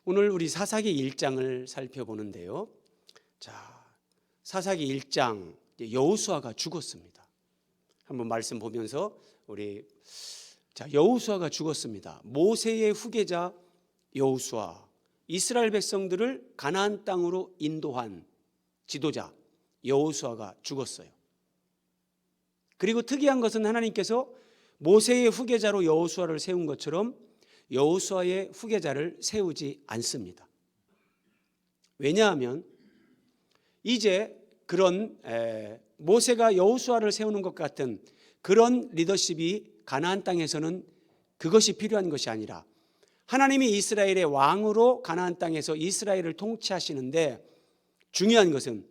오늘 우리 사사기 1장을 살펴보는데요. 자, 사사기 1장 여호수아가 죽었습니다. 한번 말씀 보면서 여호수아가 죽었습니다. 모세의 후계자 여호수아, 이스라엘 백성들을 가나안 땅으로 인도한 지도자 여호수아가 죽었어요. 그리고 특이한 것은 하나님께서 모세의 후계자로 여호수아를 세운 것처럼 여호수아의 후계자를 세우지 않습니다. 왜냐하면 이제 그런 모세가 여호수아를 세우는 것 같은 그런 리더십이 가나안 땅에서는 그것이 필요한 것이 아니라 하나님이 이스라엘의 왕으로 가나안 땅에서 이스라엘을 통치하시는데 중요한 것은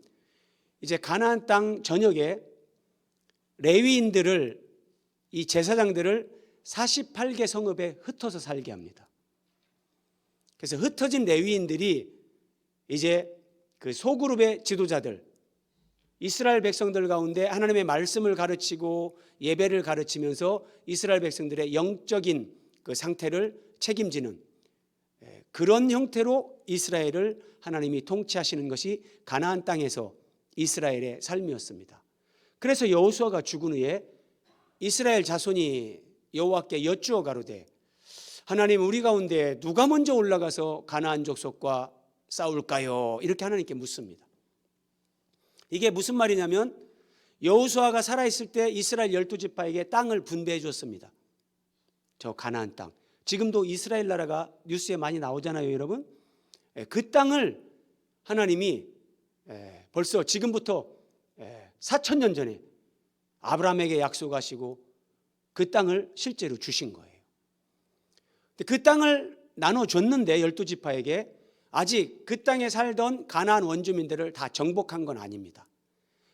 이제 가나안 땅 전역에 레위인들을, 이 제사장들을 48개 성읍에 흩어서 살게 합니다. 그래서 흩어진 레위인들이 이제 그 소그룹의 지도자들, 이스라엘 백성들 가운데 하나님의 말씀을 가르치고 예배를 가르치면서 이스라엘 백성들의 영적인 그 상태를 책임지는 그런 형태로 이스라엘을 하나님이 통치하시는 것이 가나안 땅에서 이스라엘의 삶이었습니다. 그래서 여호수아가 죽은 후에 이스라엘 자손이 여호와께 여쭈어 가로되 하나님, 우리 가운데 누가 먼저 올라가서 가나안 족속과 싸울까요? 이렇게 하나님께 묻습니다. 이게 무슨 말이냐면 여호수아가 살아있을 때 이스라엘 12지파에게 땅을 분배해 줬습니다. 저 가나안 땅, 지금도 이스라엘 나라가 뉴스에 많이 나오잖아요, 여러분. 그 땅을 하나님이 벌써 지금부터 4,000년 전에 아브라함에게 약속하시고 그 땅을 실제로 주신 거예요. 그 땅을 나눠줬는데 12지파에게 아직 그 땅에 살던 가나안 원주민들을 다 정복한 건 아닙니다.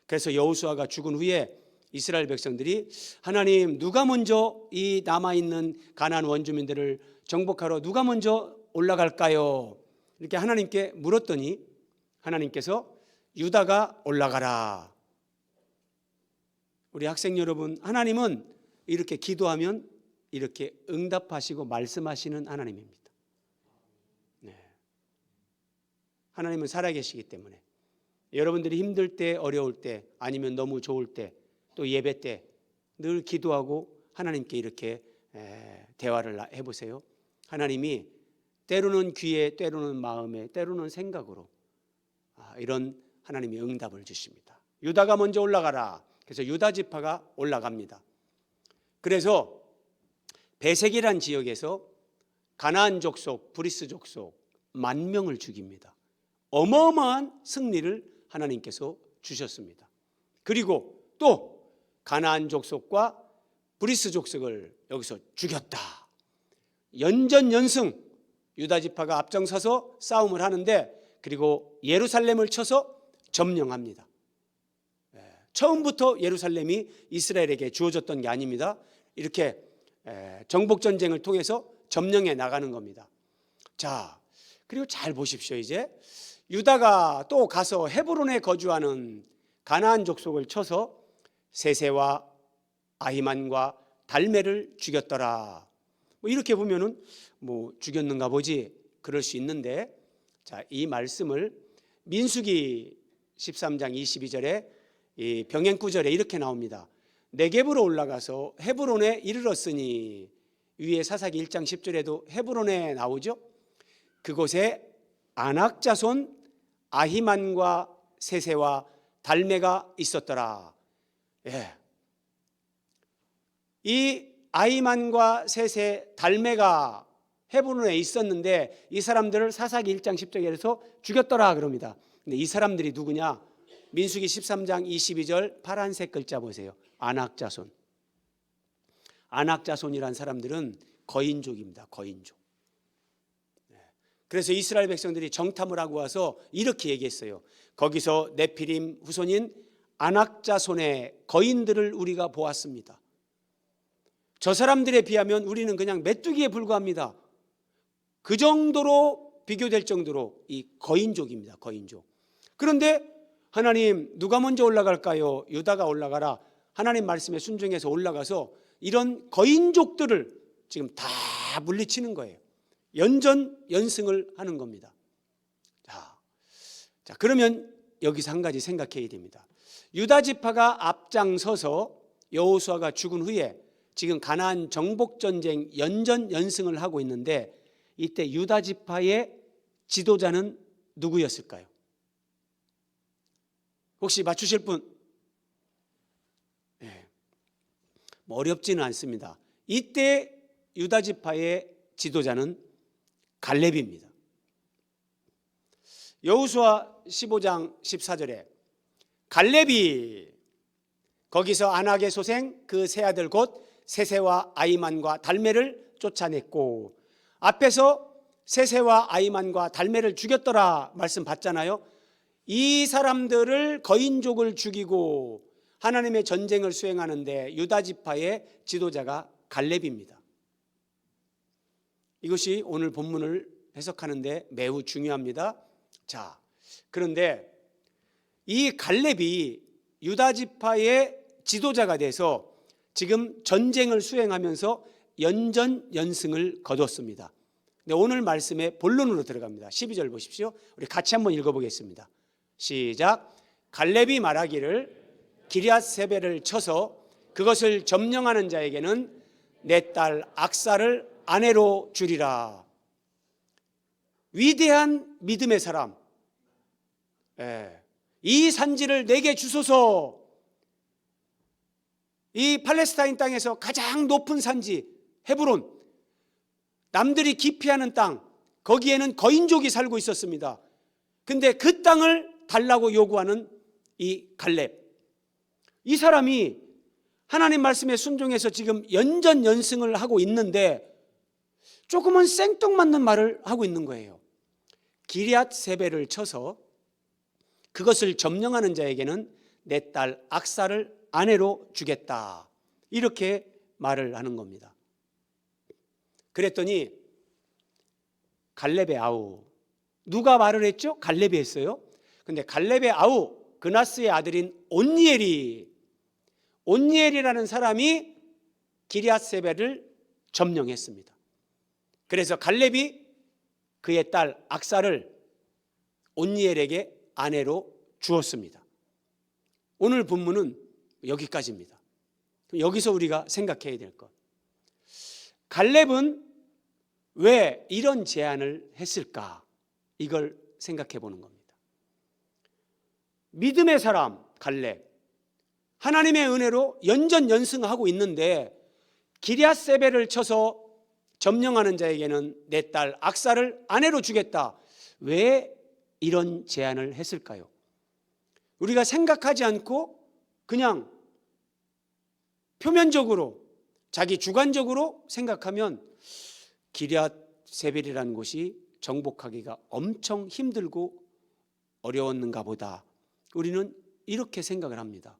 그래서 여호수아가 죽은 후에 이스라엘 백성들이 하나님, 누가 먼저 이 남아있는 가나안 원주민들을 정복하러 누가 먼저 올라갈까요? 이렇게 하나님께 물었더니 하나님께서 유다가 올라가라. 우리 학생 여러분, 하나님은 이렇게 기도하면 이렇게 응답하시고 말씀하시는 하나님입니다. 네. 하나님은 살아계시기 때문에 여러분들이 힘들 때, 어려울 때, 아니면 너무 좋을 때, 또 예배 때 늘 기도하고 하나님께 이렇게 대화를 해보세요. 하나님이 때로는 귀에, 때로는 마음에, 때로는 생각으로 이런 하나님이 응답을 주십니다. 유다가 먼저 올라가라. 그래서 유다 지파가 올라갑니다. 그래서 베색이란 지역에서 가나안 족속, 브리스 족속 10,000명을 죽입니다. 어마어마한 승리를 하나님께서 주셨습니다. 그리고 또 가나안 족속과 브리스 족속을 여기서 죽였다. 연전연승, 유다 지파가 앞장서서 싸움을 하는데, 그리고 예루살렘을 쳐서 점령합니다. 처음부터 예루살렘이 이스라엘에게 주어졌던 게 아닙니다. 이렇게 정복전쟁을 통해서 점령해 나가는 겁니다. 자, 그리고 잘 보십시오. 이제 유다가 또 가서 헤브론에 거주하는 가나안 족속을 쳐서 세세와 아히만과 달메를 죽였더라. 이렇게 보면은 죽였는가 보지, 그럴 수 있는데, 자, 이 말씀을 민수기 13장 22절에 이 병행 구절에 이렇게 나옵니다. 네겝으로 올라가서 헤브론에 이르렀으니, 위에 사사기 1장 10절에도 헤브론에 나오죠. 그곳에 아낙 자손 아히만과 세세와 달메가 있었더라. 이 아히만과 세세, 달메가 헤브론에 있었는데 이 사람들을 사사기 1장 10절에서 죽였더라 그럽니다. 근데 이 사람들이 누구냐? 민수기 13장 22절 파란색 글자 보세요. 아낙 자손. 아낙 자손이란 사람들은 거인족입니다. 거인족. 그래서 이스라엘 백성들이 정탐을 하고 와서 이렇게 얘기했어요. 거기서 네피림 후손인 아낙 자손의 거인들을 우리가 보았습니다. 저 사람들에 비하면 우리는 그냥 메뚜기에 불과합니다. 그 정도로 비교될 정도로 이 거인족입니다. 거인족. 그런데 하나님, 누가 먼저 올라갈까요? 유다가 올라가라. 하나님 말씀에 순종해서 올라가서 이런 거인족들을 지금 다 물리치는 거예요. 연전연승을 하는 겁니다. 자, 그러면 여기서 한 가지 생각해야 됩니다. 유다 지파가 앞장서서 여호수아가 죽은 후에 지금 가나안 정복 전쟁 연전연승을 하고 있는데, 이때 유다 지파의 지도자는 누구였을까요? 혹시 맞추실 분? 네. 뭐 어렵지는 않습니다. 이때 유다 지파의 지도자는 갈렙입니다. 여호수아 15장 14절에 갈렙이 거기서 안악의 소생 그 세 아들 곧 세세와 아이만과 달메를 쫓아냈고, 앞에서 세세와 아이만과 달메를 죽였더라 말씀 받잖아요. 이 사람들을 거인족을 죽이고 하나님의 전쟁을 수행하는데 유다 지파의 지도자가 갈렙입니다. 이것이 오늘 본문을 해석하는데 매우 중요합니다. 자, 그런데 이 갈렙이 유다 지파의 지도자가 돼서 지금 전쟁을 수행하면서 연전연승을 거뒀습니다. 근데 오늘 말씀의 본론으로 들어갑니다. 12절 보십시오. 우리 같이 한번 읽어보겠습니다. 시작. 갈렙이 말하기를 기럇세벨을 쳐서 그것을 점령하는 자에게는 내 딸 악사를 아내로 주리라. 위대한 믿음의 사람, 이 산지를 내게 주소서. 이 팔레스타인 땅에서 가장 높은 산지 헤브론, 남들이 기피하는 땅, 거기에는 거인족이 살고 있었습니다. 근데 그 땅을 달라고 요구하는 이 갈렙, 이 사람이 하나님 말씀에 순종해서 지금 연전연승을 하고 있는데 조금은 생뚱맞는 말을 하고 있는 거예요. 기럇세벨을 쳐서 그것을 점령하는 자에게는 내 딸 악사를 아내로 주겠다, 이렇게 말을 하는 겁니다. 그랬더니 갈렙의 아우, 누가 말을 했죠? 갈렙이 했어요. 근데 갈렙의 아우 그나스의 아들인 온니엘이라는 사람이 기럇세벨을 점령했습니다. 그래서 갈렙이 그의 딸 악사를 온니엘에게 아내로 주었습니다. 오늘 본문은 여기까지입니다. 여기서 우리가 생각해야 될 것, 갈렙은 왜 이런 제안을 했을까? 이걸 생각해 보는 겁니다. 믿음의 사람 갈렙, 하나님의 은혜로 연전연승하고 있는데 기럇세벨을 쳐서 점령하는 자에게는 내 딸 악사를 아내로 주겠다. 왜 이런 제안을 했을까요? 우리가 생각하지 않고 그냥 표면적으로, 자기 주관적으로 생각하면 기럇세벨이라는 곳이 정복하기가 엄청 힘들고 어려웠는가 보다, 우리는 이렇게 생각을 합니다.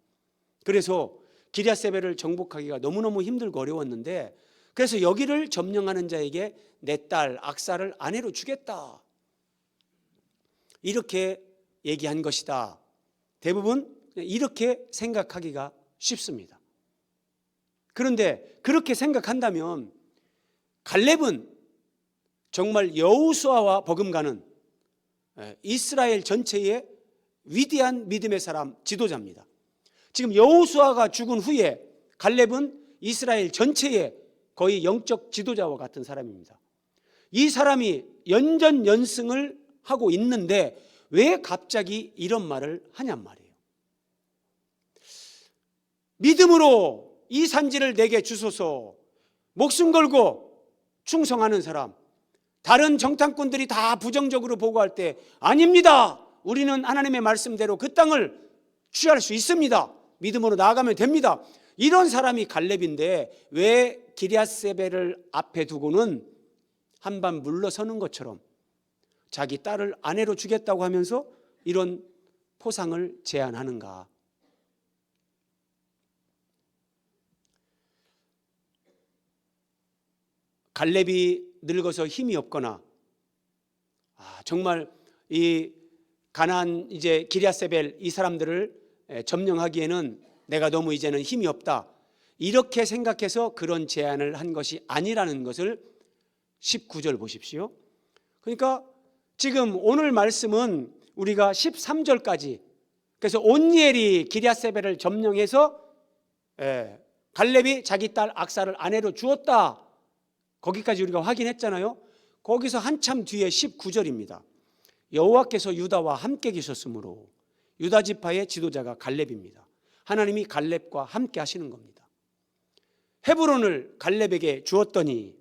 그래서 기럇세벨을 정복하기가 너무너무 힘들고 어려웠는데, 그래서 여기를 점령하는 자에게 내 딸 악사를 아내로 주겠다, 이렇게 얘기한 것이다. 대부분 이렇게 생각하기가 쉽습니다. 그런데 그렇게 생각한다면 갈렙은 정말 여호수아와 버금가는 이스라엘 전체의 위대한 믿음의 사람, 지도자입니다. 지금 여호수아가 죽은 후에 갈렙은 이스라엘 전체의 거의 영적 지도자와 같은 사람입니다. 이 사람이 연전연승을 하고 있는데 왜 갑자기 이런 말을 하냔 말이에요. 믿음으로 이 산지를 내게 주소서, 목숨 걸고 충성하는 사람, 다른 정탐꾼들이 다 부정적으로 보고할 때 아닙니다, 우리는 하나님의 말씀대로 그 땅을 취할 수 있습니다, 믿음으로 나아가면 됩니다, 이런 사람이 갈렙인데 왜 기럇세벨을 앞에 두고는 한반 물러서는 것처럼 자기 딸을 아내로 주겠다고 하면서 이런 포상을 제안하는가? 갈렙이 늙어서 힘이 없거나 정말 이 가나안 이제 기럇세벨 이 사람들을 점령하기에는 내가 너무 이제는 힘이 없다, 이렇게 생각해서 그런 제안을 한 것이 아니라는 것을 19절 보십시오. 그러니까 지금 오늘 말씀은 우리가 13절까지, 그래서 온니엘이 기럇세벨을 점령해서 갈렙이 자기 딸 악사를 아내로 주었다, 거기까지 우리가 확인했잖아요. 거기서 한참 뒤에 19절입니다. 여호와께서 유다와 함께 계셨으므로, 유다 지파의 지도자가 갈렙입니다. 하나님이 갈렙과 함께 하시는 겁니다. 헤브론을 갈렙에게 주었더니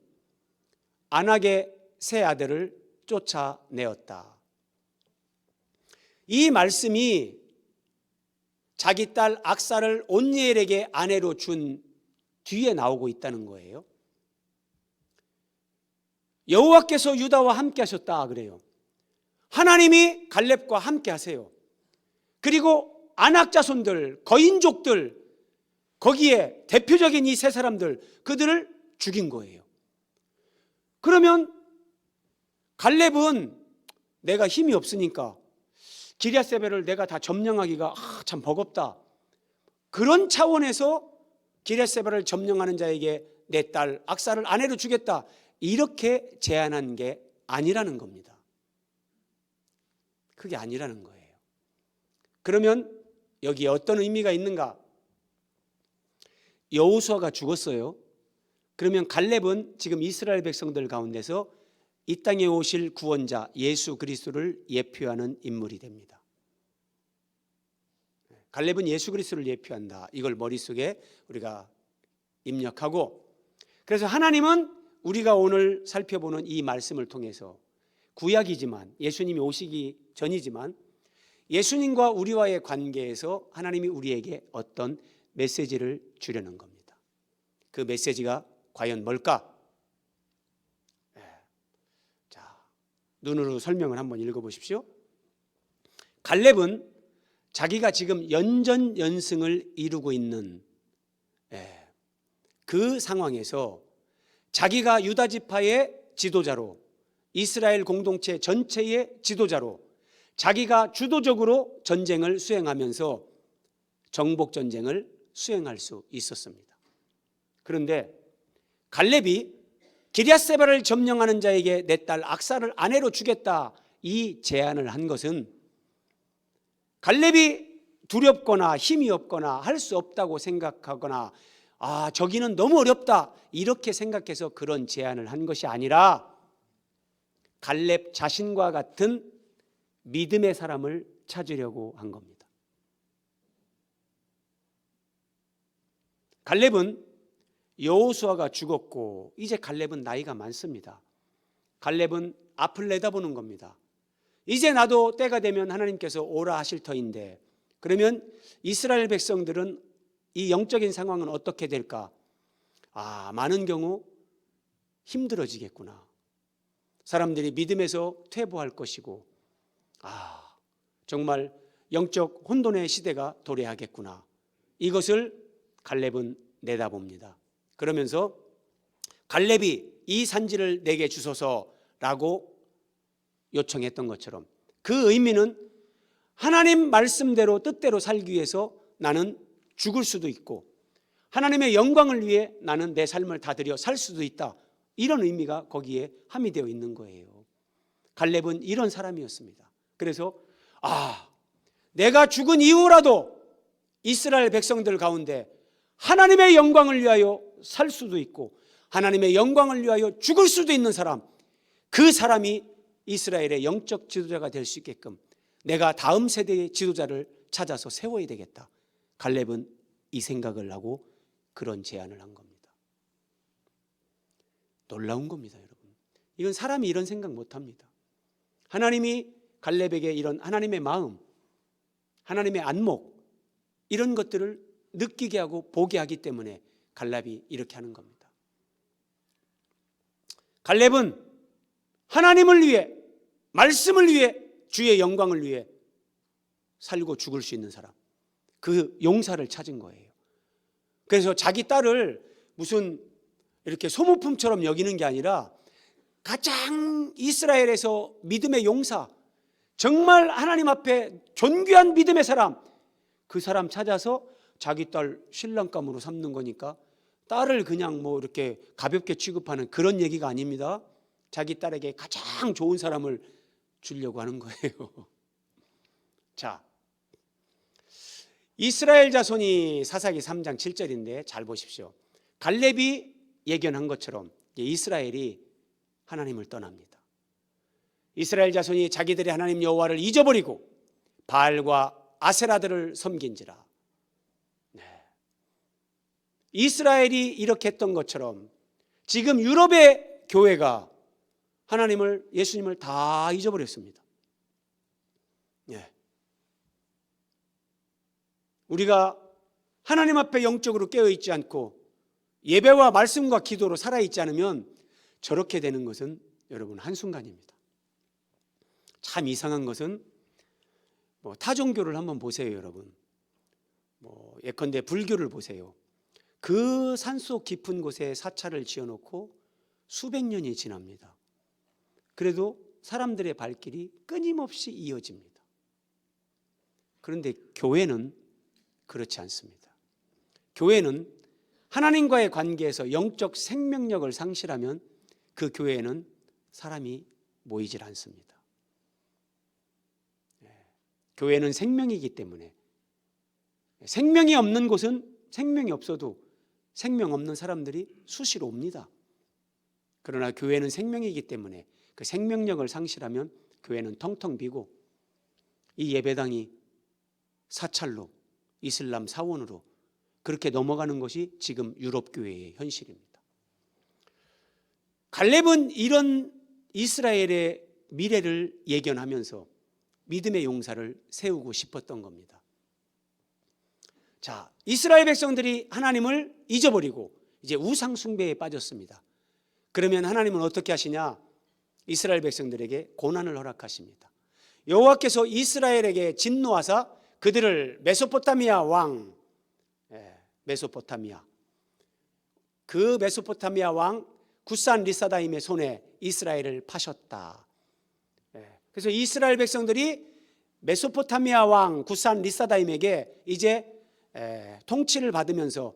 안악의 세 아들을 쫓아내었다. 이 말씀이 자기 딸 악사를 온니엘에게 아내로 준 뒤에 나오고 있다는 거예요. 여호와께서 유다와 함께 하셨다 그래요. 하나님이 갈렙과 함께 하세요. 그리고 안악 자손들, 거인족들, 거기에 대표적인 이 세 사람들, 그들을 죽인 거예요. 그러면 갈렙은 내가 힘이 없으니까 기럇세벨을 내가 다 점령하기가 참 버겁다, 그런 차원에서 기럇세벨을 점령하는 자에게 내 딸 악사를 아내로 주겠다, 이렇게 제안한 게 아니라는 겁니다. 그게 아니라는 거예요. 그러면 여기에 어떤 의미가 있는가? 여호수아가 죽었어요. 그러면 갈렙은 지금 이스라엘 백성들 가운데서 이 땅에 오실 구원자 예수 그리스도를 예표하는 인물이 됩니다. 갈렙은 예수 그리스도를 예표한다, 이걸 머릿속에 우리가 입력하고, 그래서 하나님은 우리가 오늘 살펴보는 이 말씀을 통해서 구약이지만, 예수님이 오시기 전이지만, 예수님과 우리와의 관계에서 하나님이 우리에게 어떤 메시지를 주려는 겁니다. 그 메시지가 과연 뭘까? 자, 눈으로 설명을 한번 읽어보십시오. 갈렙은 자기가 지금 연전연승을 이루고 있는 그 상황에서 자기가 유다 지파의 지도자로, 이스라엘 공동체 전체의 지도자로 자기가 주도적으로 전쟁을 수행하면서 정복 전쟁을 수행할 수 있었습니다. 그런데 갈렙이 기럇세벨을 점령하는 자에게 내 딸 악사를 아내로 주겠다, 이 제안을 한 것은 갈렙이 두렵거나 힘이 없거나 할 수 없다고 생각하거나 저기는 너무 어렵다, 이렇게 생각해서 그런 제안을 한 것이 아니라 갈렙 자신과 같은 믿음의 사람을 찾으려고 한 겁니다. 갈렙은 여호수아가 죽었고 이제 갈렙은 나이가 많습니다. 갈렙은 앞을 내다보는 겁니다. 이제 나도 때가 되면 하나님께서 오라 하실 터인데, 그러면 이스라엘 백성들은 이 영적인 상황은 어떻게 될까? 많은 경우 힘들어지겠구나. 사람들이 믿음에서 퇴보할 것이고, 정말 영적 혼돈의 시대가 도래하겠구나. 이것을 갈렙은 내다봅니다. 그러면서 갈렙이 이 산지를 내게 주소서라고 요청했던 것처럼, 그 의미는 하나님 말씀대로 뜻대로 살기 위해서 나는 죽을 수도 있고, 하나님의 영광을 위해 나는 내 삶을 다 드려 살 수도 있다, 이런 의미가 거기에 함의되어 있는 거예요. 갈렙은 이런 사람이었습니다. 그래서 내가 죽은 이후라도 이스라엘 백성들 가운데 하나님의 영광을 위하여 살 수도 있고 하나님의 영광을 위하여 죽을 수도 있는 사람, 그 사람이 이스라엘의 영적 지도자가 될 수 있게끔 내가 다음 세대의 지도자를 찾아서 세워야 되겠다. 갈렙은 이 생각을 하고 그런 제안을 한 겁니다. 놀라운 겁니다, 여러분. 이건 사람이 이런 생각 못합니다. 하나님이 갈렙에게 이런 하나님의 마음, 하나님의 안목, 이런 것들을 느끼게 하고 보게 하기 때문에 갈렙이 이렇게 하는 겁니다. 갈렙은 하나님을 위해, 말씀을 위해, 주의 영광을 위해 살고 죽을 수 있는 사람, 그 용사를 찾은 거예요. 그래서 자기 딸을 무슨 이렇게 소모품처럼 여기는 게 아니라 가장 이스라엘에서 믿음의 용사, 정말 하나님 앞에 존귀한 믿음의 사람, 그 사람 찾아서 자기 딸 신랑감으로 삼는 거니까 딸을 그냥 이렇게 가볍게 취급하는 그런 얘기가 아닙니다. 자기 딸에게 가장 좋은 사람을 주려고 하는 거예요. 자, 이스라엘 자손이 사사기 3장 7절인데 잘 보십시오. 갈렙이 예견한 것처럼 이스라엘이 하나님을 떠납니다. 이스라엘 자손이 자기들의 하나님 여호와를 잊어버리고 바알과 아세라들을 섬긴지라. 네. 이스라엘이 이렇게 했던 것처럼 지금 유럽의 교회가 하나님을, 예수님을 다 잊어버렸습니다. 네. 우리가 하나님 앞에 영적으로 깨어있지 않고 예배와 말씀과 기도로 살아있지 않으면 저렇게 되는 것은 여러분 한순간입니다. 참 이상한 것은 타종교를 한번 보세요, 여러분. 예컨대 불교를 보세요. 그 산속 깊은 곳에 사찰을 지어놓고 수백 년이 지납니다. 그래도 사람들의 발길이 끊임없이 이어집니다. 그런데 교회는 그렇지 않습니다. 교회는 하나님과의 관계에서 영적 생명력을 상실하면 그 교회에는 사람이 모이질 않습니다. 교회는 생명이기 때문에 생명이 없는 곳은 생명이 없어도 생명 없는 사람들이 수시로 옵니다. 그러나 교회는 생명이기 때문에 그 생명력을 상실하면 교회는 텅텅 비고 이 예배당이 사찰로 이슬람 사원으로 그렇게 넘어가는 것이 지금 유럽 교회의 현실입니다. 갈렙은 이런 이스라엘의 미래를 예견하면서 믿음의 용사를 세우고 싶었던 겁니다. 자, 이스라엘 백성들이 하나님을 잊어버리고 이제 우상 숭배에 빠졌습니다. 그러면 하나님은 어떻게 하시냐? 이스라엘 백성들에게 고난을 허락하십니다. 여호와께서 이스라엘에게 진노하사 그들을 메소포타미아 왕, 메소포타미아, 그 메소포타미아 왕 구산 리사다임의 손에 이스라엘을 파셨다. 그래서 이스라엘 백성들이 메소포타미아 왕 구산 리사다임에게 이제 통치를 받으면서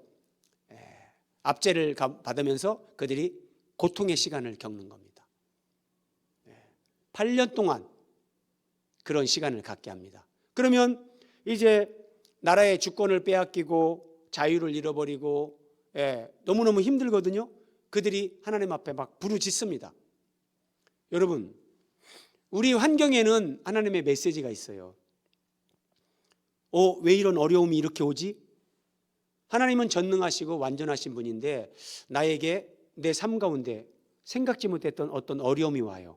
압제를 받으면서 그들이 고통의 시간을 겪는 겁니다. 8년 동안 그런 시간을 갖게 합니다. 그러면 이제 나라의 주권을 빼앗기고 자유를 잃어버리고 너무너무 힘들거든요. 그들이 하나님 앞에 막 부르짖습니다. 여러분, 우리 환경에는 하나님의 메시지가 있어요. 왜 이런 어려움이 이렇게 오지? 하나님은 전능하시고 완전하신 분인데 나에게 내 삶 가운데 생각지 못했던 어떤 어려움이 와요.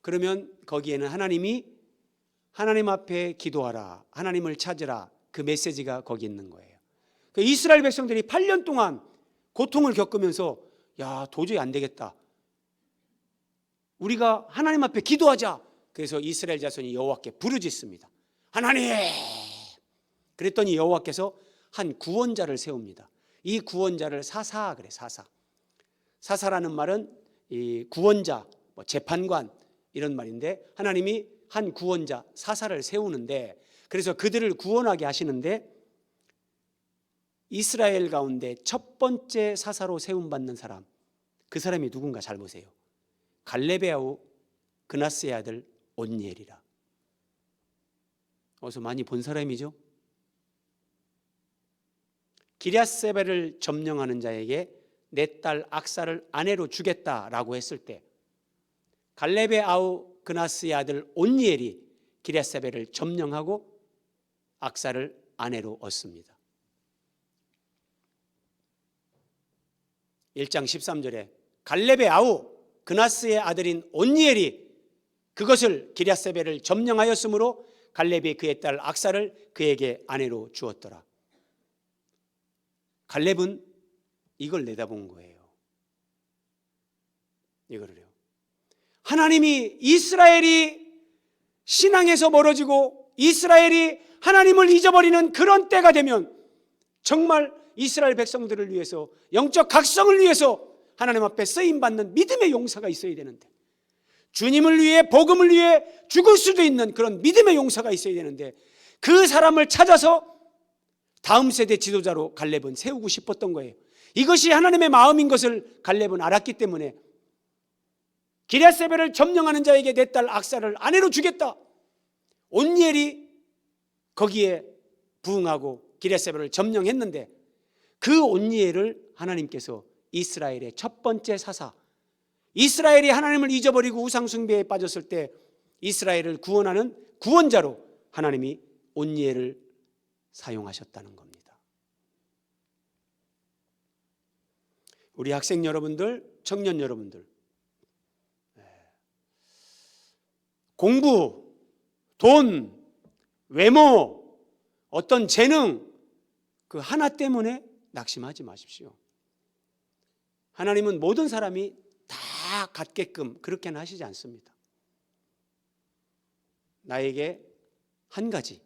그러면 거기에는 하나님이 하나님 앞에 기도하라, 하나님을 찾으라, 그 메시지가 거기 있는 거예요. 이스라엘 백성들이 8년 동안 고통을 겪으면서 도저히 안 되겠다, 우리가 하나님 앞에 기도하자. 그래서 이스라엘 자손이 여호와께 부르짖습니다. 하나님! 그랬더니 여호와께서 한 구원자를 세웁니다. 이 구원자를 사사 그래, 사사. 사사라는 말은 이 구원자, 재판관 이런 말인데 하나님이 한 구원자 사사를 세우는데, 그래서 그들을 구원하게 하시는데 이스라엘 가운데 첫 번째 사사로 세움받는 사람, 그 사람이 누군가 잘 보세요. 갈렙의 아우 그나스의 아들 온니엘이라. 어디서 많이 본 사람이죠. 기럇세벨을 점령하는 자에게 내 딸 악사를 아내로 주겠다라고 했을 때 갈렙의 아우 그나스의 아들 온니엘이 기럇세벨을 점령하고 악사를 아내로 얻습니다. 1장 13절에 갈렙의 아우 그나스의 아들인 온니엘이 그것을 기럇세벨을 점령하였으므로 갈렙이 그의 딸 악사를 그에게 아내로 주었더라. 갈렙은 이걸 내다본 거예요. 이거를요. 하나님이 이스라엘이 신앙에서 멀어지고 이스라엘이 하나님을 잊어버리는 그런 때가 되면 정말 이스라엘 백성들을 위해서 영적 각성을 위해서 하나님 앞에 쓰임받는 믿음의 용사가 있어야 되는데, 주님을 위해 복음을 위해 죽을 수도 있는 그런 믿음의 용사가 있어야 되는데 그 사람을 찾아서 다음 세대 지도자로 갈렙은 세우고 싶었던 거예요. 이것이 하나님의 마음인 것을 갈렙은 알았기 때문에 기레세벨을 점령하는 자에게 내 딸 악사를 아내로 주겠다. 온니엘이 거기에 부응하고 기레세벨을 점령했는데 그 온니엘을 하나님께서 이스라엘의 첫 번째 사사, 이스라엘이 하나님을 잊어버리고 우상 숭배에 빠졌을 때 이스라엘을 구원하는 구원자로 하나님이 온니엘을 사용하셨다는 겁니다. 우리 학생 여러분들, 청년 여러분들, 공부, 돈, 외모, 어떤 재능, 그 하나 때문에 낙심하지 마십시오. 하나님은 모든 사람이 다 갖게끔 그렇게는 하시지 않습니다. 나에게 한 가지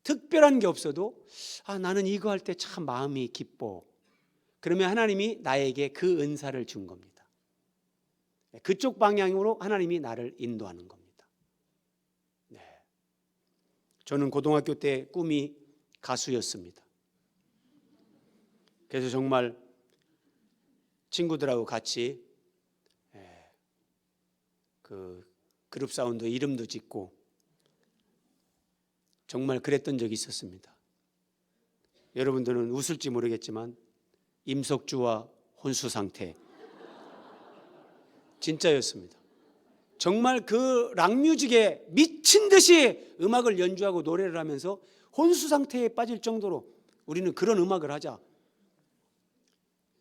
특별한 게 없어도 나는 이거 할 때 참 마음이 기뻐. 그러면 하나님이 나에게 그 은사를 준 겁니다. 그쪽 방향으로 하나님이 나를 인도하는 겁니다. 네. 저는 고등학교 때 꿈이 가수였습니다. 그래서 정말 친구들하고 같이 그 그룹 사운드 이름도 짓고 정말 그랬던 적이 있었습니다. 여러분들은 웃을지 모르겠지만 임석주와 혼수 상태 진짜였습니다. 정말 그 락뮤직에 미친 듯이 음악을 연주하고 노래를 하면서 혼수 상태에 빠질 정도로 우리는 그런 음악을 하자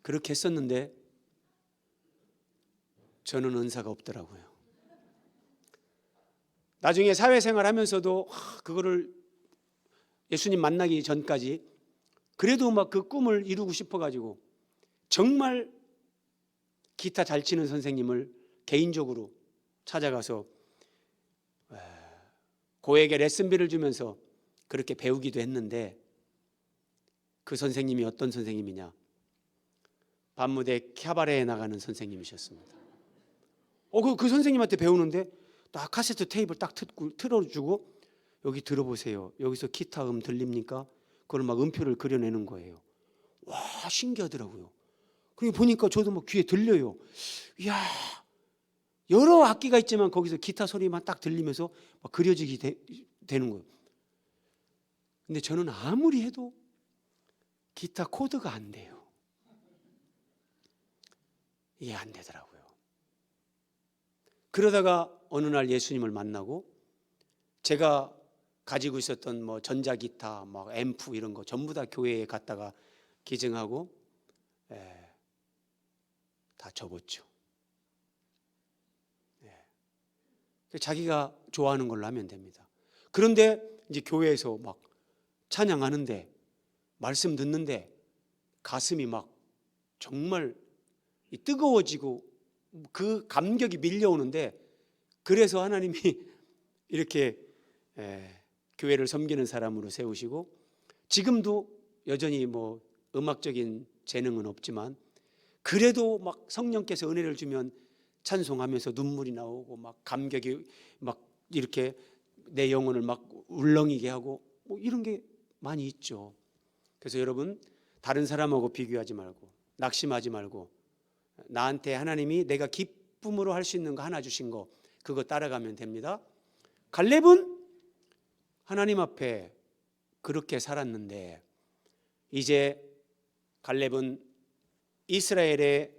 그렇게 했었는데 저는 은사가 없더라고요. 나중에 사회생활 하면서도 그거를 예수님 만나기 전까지 그래도 막 그 꿈을 이루고 싶어가지고 정말 기타 잘 치는 선생님을 개인적으로 찾아가서 고에게 레슨비를 주면서 그렇게 배우기도 했는데 그 선생님이 어떤 선생님이냐? 밤무대 캬바레에 나가는 선생님이셨습니다. 그 선생님한테 배우는데 딱 카세트 테이프를 딱 틀어주고 여기 들어보세요. 여기서 기타 들립니까? 그걸 막 음표를 그려내는 거예요. 와, 신기하더라고요. 그리고 보니까 저도 막 귀에 들려요. 이야, 여러 악기가 있지만 거기서 기타 소리만 딱 들리면서 막 그려지게 되는 거예요. 근데 저는 아무리 해도 기타 코드가 안 돼요. 이게 안 되더라고요. 그러다가 어느 날 예수님을 만나고 제가 가지고 있었던 뭐 전자기타, 막 앰프 이런 거 전부 다 교회에 갔다가 기증하고 다 접었죠. 자기가 좋아하는 걸로 하면 됩니다. 그런데 이제 교회에서 막 찬양하는데 말씀 듣는데 가슴이 막 정말 뜨거워지고 그 감격이 밀려오는데 그래서 하나님이 이렇게 교회를 섬기는 사람으로 세우시고 지금도 여전히 뭐 음악적인 재능은 없지만 그래도 막 성령께서 은혜를 주면 찬송하면서 눈물이 나오고 막 감격이 막 이렇게 내 영혼을 막 울렁이게 하고 뭐 이런 게 많이 있죠. 그래서 여러분 다른 사람하고 비교하지 말고 낙심하지 말고 나한테 하나님이 내가 기쁨으로 할 수 있는 거 하나 주신 거 그거 따라가면 됩니다. 갈렙은 하나님 앞에 그렇게 살았는데 이제 갈렙은 이스라엘의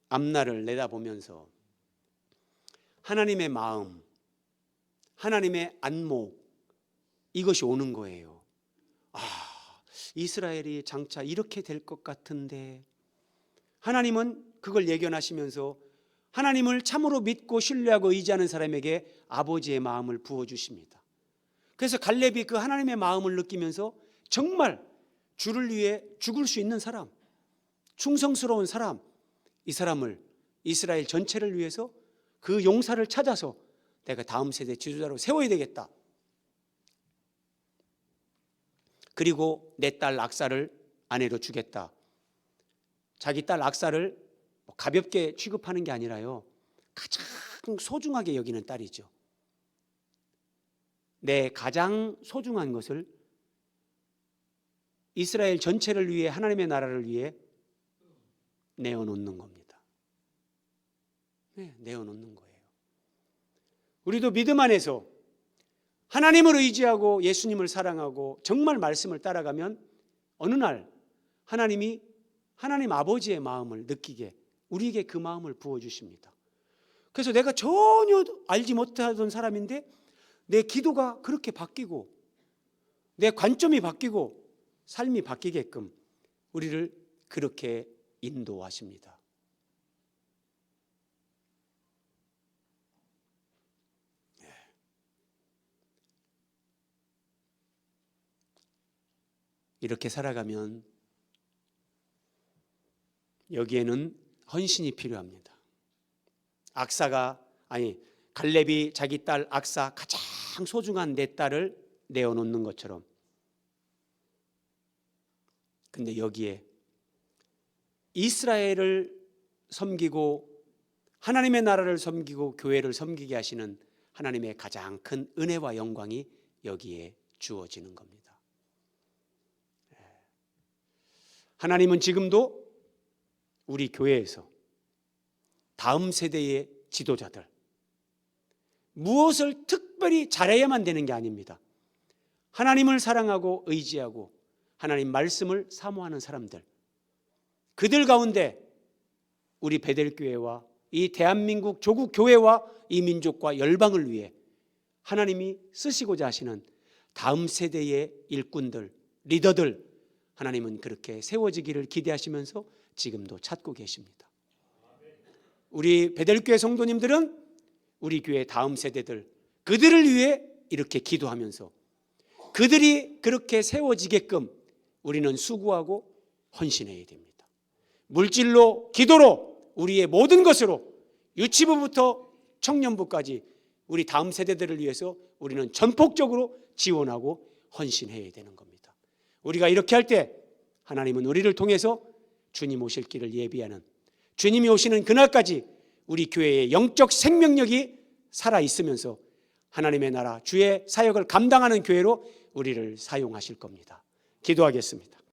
앞날을 내다보면서 하나님의 마음, 하나님의 안목 이것이 오는 거예요. 이스라엘이 장차 이렇게 될 것 같은데 하나님은 그걸 예견하시면서 하나님을 참으로 믿고 신뢰하고 의지하는 사람에게 아버지의 마음을 부어주십니다. 그래서 갈렙이 그 하나님의 마음을 느끼면서 정말 주를 위해 죽을 수 있는 사람, 충성스러운 사람, 이 사람을 이스라엘 전체를 위해서 그 용사를 찾아서 내가 다음 세대 지도자로 세워야 되겠다. 그리고 내 딸 악사를 아내로 주겠다. 자기 딸 악사를 가볍게 취급하는 게 아니라요, 가장 소중하게 여기는 딸이죠. 내 가장 소중한 것을 이스라엘 전체를 위해 하나님의 나라를 위해 내어놓는 겁니다. 내어놓는 거예요. 우리도 믿음 안에서 하나님을 의지하고 예수님을 사랑하고 정말 말씀을 따라가면 어느 날 하나님이 하나님 아버지의 마음을 느끼게 우리에게 그 마음을 부어주십니다. 그래서 내가 전혀 알지 못하던 사람인데 내 기도가 그렇게 바뀌고 내 관점이 바뀌고 삶이 바뀌게끔 우리를 그렇게 인도하십니다. 이렇게 살아가면 여기에는 헌신이 필요합니다. 갈렙이 자기 딸 악사 가장 소중한 내 딸을 내어놓는 것처럼, 근데 여기에 이스라엘을 섬기고 하나님의 나라를 섬기고 교회를 섬기게 하시는 하나님의 가장 큰 은혜와 영광이 여기에 주어지는 겁니다. 하나님은 지금도 우리 교회에서 다음 세대의 지도자들, 무엇을 특별히 잘해야만 되는 게 아닙니다. 하나님을 사랑하고 의지하고 하나님 말씀을 사모하는 사람들, 그들 가운데 우리 베델교회와 이 대한민국 조국 교회와 이 민족과 열방을 위해 하나님이 쓰시고자 하시는 다음 세대의 일꾼들, 리더들, 하나님은 그렇게 세워지기를 기대하시면서 지금도 찾고 계십니다. 우리 베델교회 성도님들은 우리 교회 다음 세대들, 그들을 위해 이렇게 기도하면서 그들이 그렇게 세워지게끔 우리는 수고하고 헌신해야 됩니다. 물질로, 기도로, 우리의 모든 것으로, 유치부부터 청년부까지 우리 다음 세대들을 위해서 우리는 전폭적으로 지원하고 헌신해야 되는 겁니다. 우리가 이렇게 할 때 하나님은 우리를 통해서 주님 오실 길을 예비하는, 주님이 오시는 그날까지 우리 교회의 영적 생명력이 살아있으면서 하나님의 나라, 주의 사역을 감당하는 교회로 우리를 사용하실 겁니다. 기도하겠습니다.